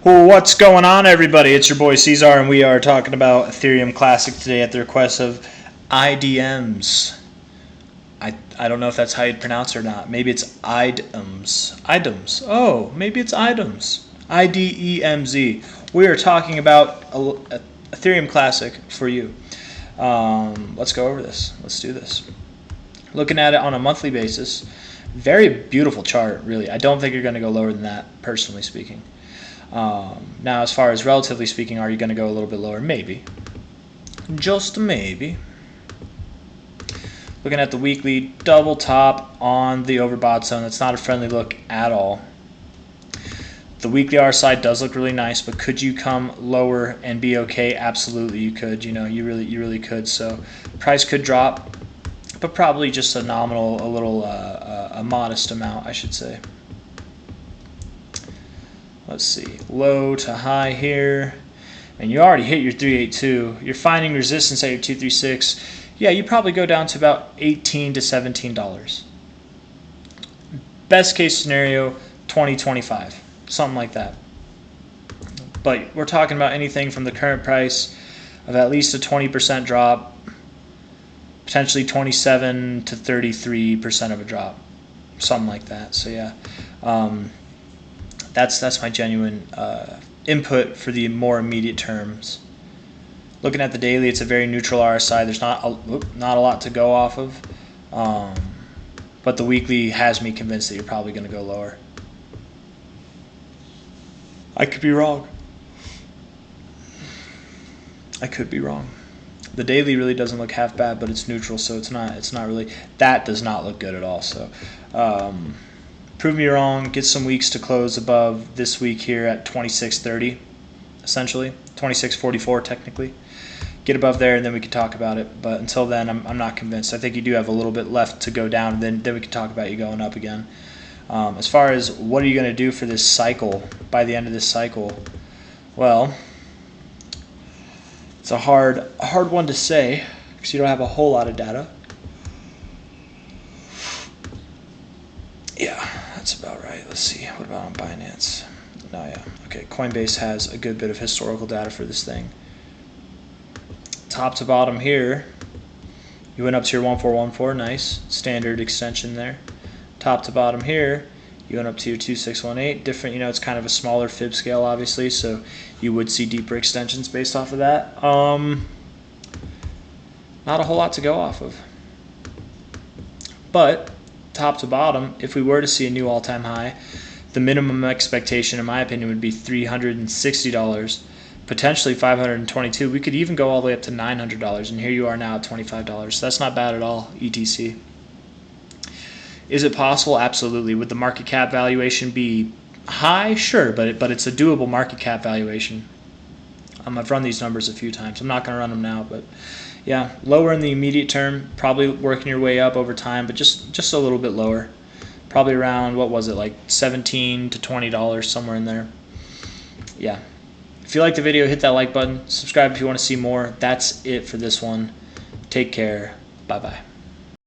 What's going on, everybody? It's your boy C-Zar, and we are talking about Ethereum Classic today at the request of IDMs. I don't know if that's how you'd pronounce it or not. Maybe it's IDMs. IDMs. Oh, maybe it's IDMs. IDEMZ. We are talking about Ethereum Classic for you. Let's go over this. Let's do this. Looking at it on a monthly basis, very beautiful chart, really. I don't think you're going to go lower than that, personally speaking. Now, as far as relatively speaking, are you going to go a little bit lower? Maybe. Just maybe. Looking at the weekly, double top on the overbought zone. That's not a friendly look at all. The weekly RSI does look really nice, but could you come lower and be okay? Absolutely, you could. You know, you really could. So, price could drop, but probably just a nominal, a modest amount, I should say. Let's see, low to high here, and you already hit your 382. You're finding resistance at your 236. Yeah, you probably go down to about $18 to $17. Best case scenario, 20, 25, something like that. But we're talking about anything from the current price of at least a 20% drop, potentially 27 to 33% of a drop, something like that. So yeah. That's my genuine input for the more immediate terms. Looking at the daily, it's a very neutral RSI. There's not a lot to go off of, but the weekly has me convinced that you're probably going to go lower. I could be wrong. I could be wrong. The daily really doesn't look half bad, but it's neutral, so it's not really. That does not look good at all. So. Prove me wrong, get some weeks to close above this week here at 26.30, essentially, 26.44 technically. Get above there, and then we can talk about it. But until then, I'm not convinced. I think you do have a little bit left to go down, and then we can talk about you going up again. As far as what are you going to do for this cycle, by the end of this cycle, well, it's a hard one to say because you don't have a whole lot of data. Yeah, that's about right. Let's see. What about on Binance? No, yeah. Okay, Coinbase has a good bit of historical data for this thing. Top to bottom here, you went up to your 1414. Nice. Standard extension there. Top to bottom here, you went up to your 2618. Different, you know, it's kind of a smaller fib scale, obviously, so you would see deeper extensions based off of that. Not a whole lot to go off of. But top to bottom, if we were to see a new all-time high, the minimum expectation, in my opinion, would be $360, potentially $522. We could even go all the way up to $900, and here you are now at $25. So that's not bad at all, ETC. Is it possible? Absolutely. Would the market cap valuation be high? Sure, but it's a doable market cap valuation. I've run these numbers a few times. I'm not going to run them now, but yeah, lower in the immediate term, probably working your way up over time, but just a little bit lower. Probably around, what was it, like $17 to $20, somewhere in there. Yeah. If you liked the video, hit that like button. Subscribe if you want to see more. That's it for this one. Take care. Bye-bye.